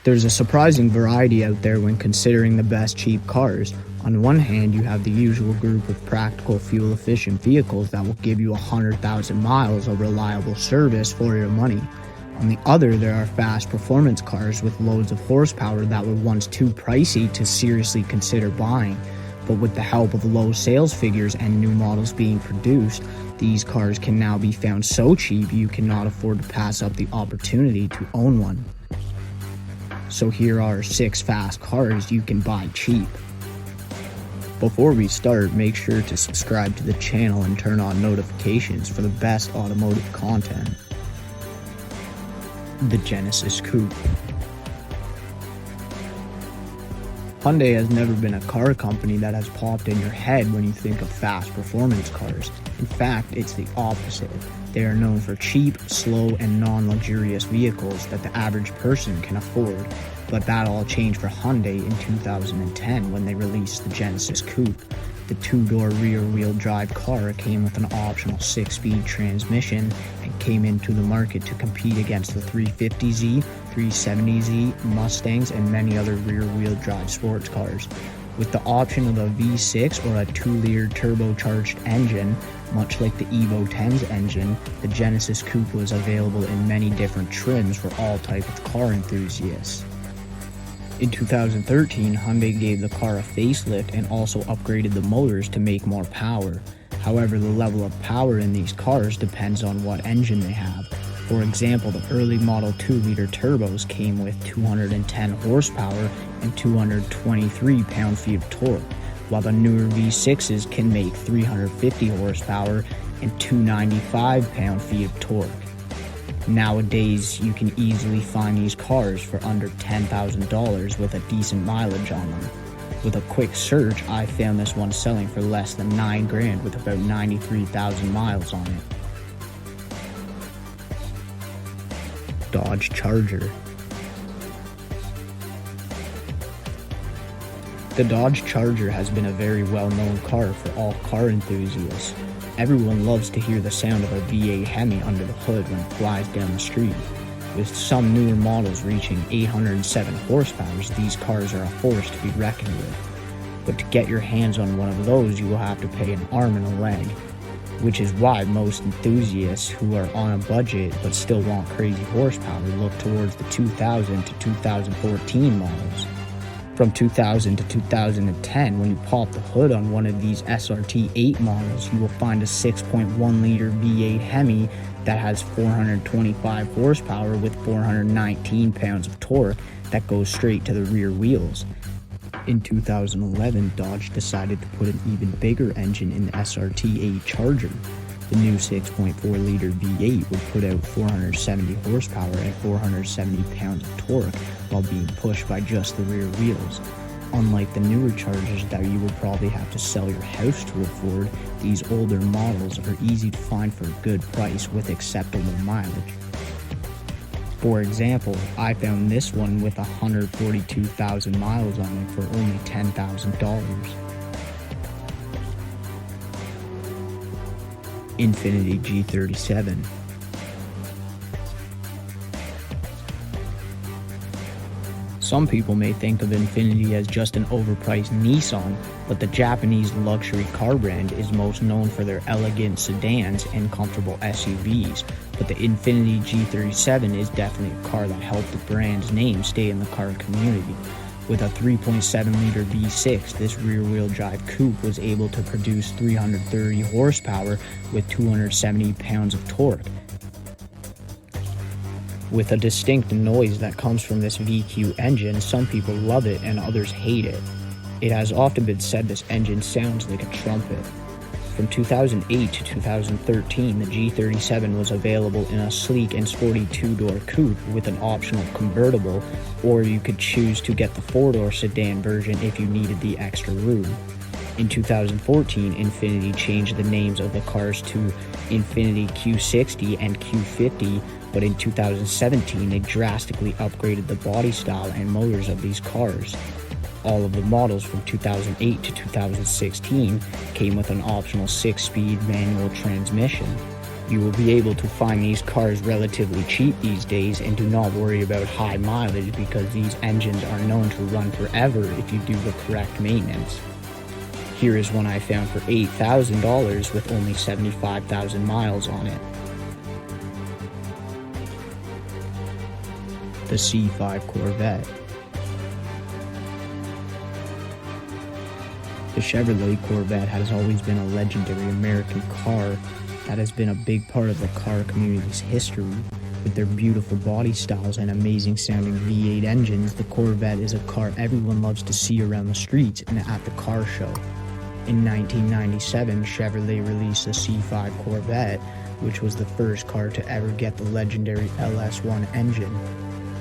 There's a surprising variety out there when considering the best cheap cars. On one hand, you have the usual group of practical, fuel-efficient vehicles that will give you 100,000 miles of reliable service for your money. On the other, there are fast performance cars with loads of horsepower that were once too pricey to seriously consider buying. But with the help of low sales figures and new models being produced, these cars can now be found so cheap you cannot afford to pass up the opportunity to own one. So here are 6 fast cars you can buy cheap. Before we start, make sure to subscribe to the channel and turn on notifications for the best automotive content. The Genesis Coupe. Hyundai has never been a car company that has popped in your head when you think of fast performance cars. In fact, it's the opposite. They are known for cheap, slow, and non-luxurious vehicles that the average person can afford. But that all changed for Hyundai in 2010 when they released the Genesis Coupe. The 2-door rear-wheel drive car came with an optional 6-speed transmission and came into the market to compete against the 350Z, 370Z, Mustangs, and many other rear-wheel drive sports cars. With the option of a V6 or a 2-liter turbocharged engine, much like the Evo 10's engine, the Genesis Coupe was available in many different trims for all types of car enthusiasts. In 2013, Hyundai gave the car a facelift and also upgraded the motors to make more power. However, the level of power in these cars depends on what engine they have. For example, the early model 2-liter turbos came with 210 horsepower and 223 pound-feet of torque, while the newer V6s can make 350 horsepower and 295 pound-feet of torque. Nowadays, you can easily find these cars for under $10,000 with a decent mileage on them. With a quick search, I found this one selling for less than $9,000 with about 93,000 miles on it. Dodge Charger. The Dodge Charger has been a very well-known car for all car enthusiasts. Everyone loves to hear the sound of a V8 Hemi under the hood when it flies down the street. With some newer models reaching 807 horsepower, these cars are a force to be reckoned with. But to get your hands on one of those, you will have to pay an arm and a leg, which is why most enthusiasts who are on a budget but still want crazy horsepower look towards the 2000 to 2014 models. From 2000 to 2010, when you pop the hood on one of these SRT 8 models, you will find a 6.1-liter V8 Hemi that has 425 horsepower with 419 pounds of torque that goes straight to the rear wheels. In 2011, Dodge decided to put an even bigger engine in the SRT 8 Charger. The new 6.4-liter V8 would put out 470 horsepower and 470 pounds of torque while being pushed by just the rear wheels. Unlike the newer Chargers that you will probably have to sell your house to afford, these older models are easy to find for a good price with acceptable mileage. For example, I found this one with 142,000 miles on it for only $10,000. Infiniti G37. Some people may think of Infiniti as just an overpriced Nissan, but the Japanese luxury car brand is most known for their elegant sedans and comfortable SUVs. But the Infiniti G37 is definitely a car that helped the brand's name stay in the car community. With a 3.7-liter V6, this rear-wheel drive coupe was able to produce 330 horsepower with 270 pounds of torque. With a distinct noise that comes from this VQ engine, some people love it and others hate it. It has often been said this engine sounds like a trumpet. From 2008 to 2013, the G37 was available in a sleek and sporty 2-door coupe with an optional convertible, or you could choose to get the 4-door sedan version if you needed the extra room. In 2014, Infiniti changed the names of the cars to Infiniti Q60 and Q50, but in 2017, they drastically upgraded the body style and motors of these cars. All of the models from 2008 to 2016 came with an optional 6-speed manual transmission. You will be able to find these cars relatively cheap these days, and do not worry about high mileage because these engines are known to run forever if you do the correct maintenance. Here is one I found for $8,000 with only 75,000 miles on it. The C5 Corvette. The Chevrolet Corvette has always been a legendary American car that has been a big part of the car community's history. With their beautiful body styles and amazing sounding V8 engines, the Corvette is a car everyone loves to see around the streets and at the car show. In 1997, Chevrolet released the C5 Corvette, which was the first car to ever get the legendary LS1 engine.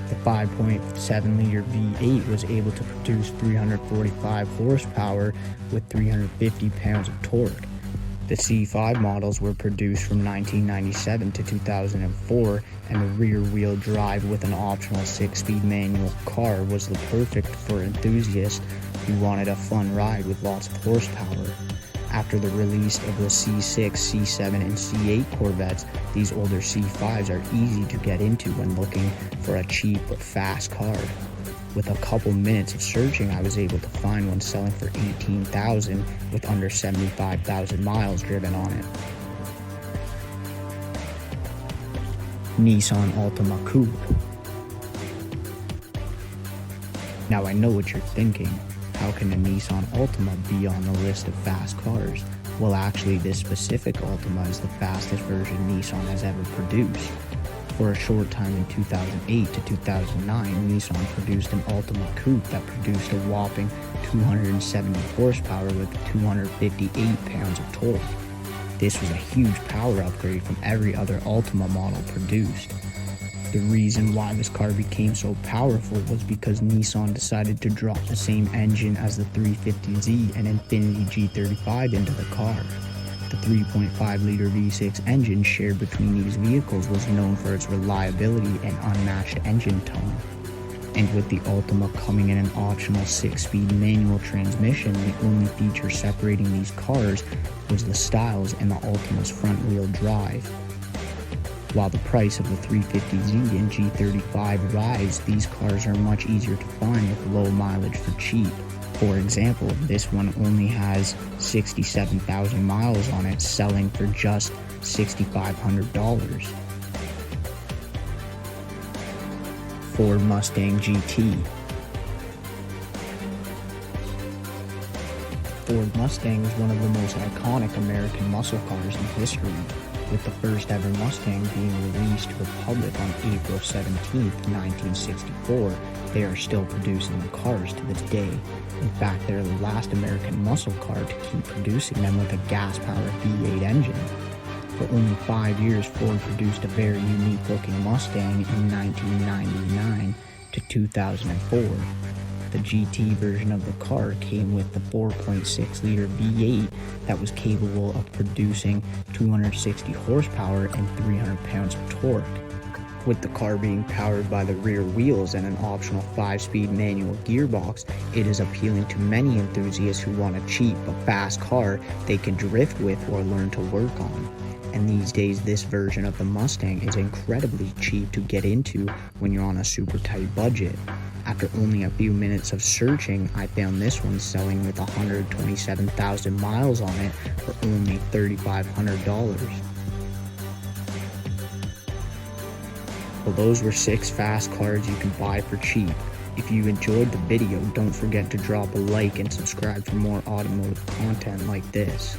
The 5.7-liter V8 was able to produce 345 horsepower with 350 pounds of torque. The C5 models were produced from 1997 to 2004, and the rear-wheel drive with an optional 6-speed manual car was the perfect for enthusiasts who wanted a fun ride with lots of horsepower. After the release of the C6, C7, and C8 Corvettes, these older C5s are easy to get into when looking for a cheap but fast car. With a couple minutes of searching, I was able to find one selling for $18,000 with under 75,000 miles driven on it. Nissan Altima Coupe. Now I know what you're thinking. How can a Nissan Altima be on the list of fast cars? Well, actually, this specific Altima is the fastest version Nissan has ever produced. For a short time in 2008 to 2009, Nissan produced an Altima Coupe that produced a whopping 270 horsepower with 258 pounds of torque. This was a huge power upgrade from every other Altima model produced. The reason why this car became so powerful was because Nissan decided to drop the same engine as the 350Z and Infiniti G35 into the car. The 3.5-liter V6 engine shared between these vehicles was known for its reliability and unmatched engine tone. And with the Altima coming in an optional 6-speed manual transmission, the only feature separating these cars was the styles and the Altima's front-wheel drive. While the price of the 350Z and G35 rise, these cars are much easier to find with low mileage for cheap. For example, this one only has 67,000 miles on it, selling for just $6,500. Ford Mustang GT. Ford Mustang is one of the most iconic American muscle cars in history, with the first ever Mustang being released to the public on April 17, 1964. They are still producing the cars to this day. In fact, they're the last American muscle car to keep producing them with a gas-powered V8 engine. For only 5 years, Ford produced a very unique-looking Mustang in 1999 to 2004. The GT version of the car came with the 4.6-liter V8 that was capable of producing 260 horsepower and 300 pounds of torque. With the car being powered by the rear wheels and an optional 5-speed manual gearbox, it is appealing to many enthusiasts who want a cheap but fast car they can drift with or learn to work on. And these days, this version of the Mustang is incredibly cheap to get into when you're on a super tight budget. After only a few minutes of searching, I found this one selling with 127,000 miles on it for only $3,500. Well, those were 6 fast cars you can buy for cheap. If you enjoyed the video, don't forget to drop a like and subscribe for more automotive content like this.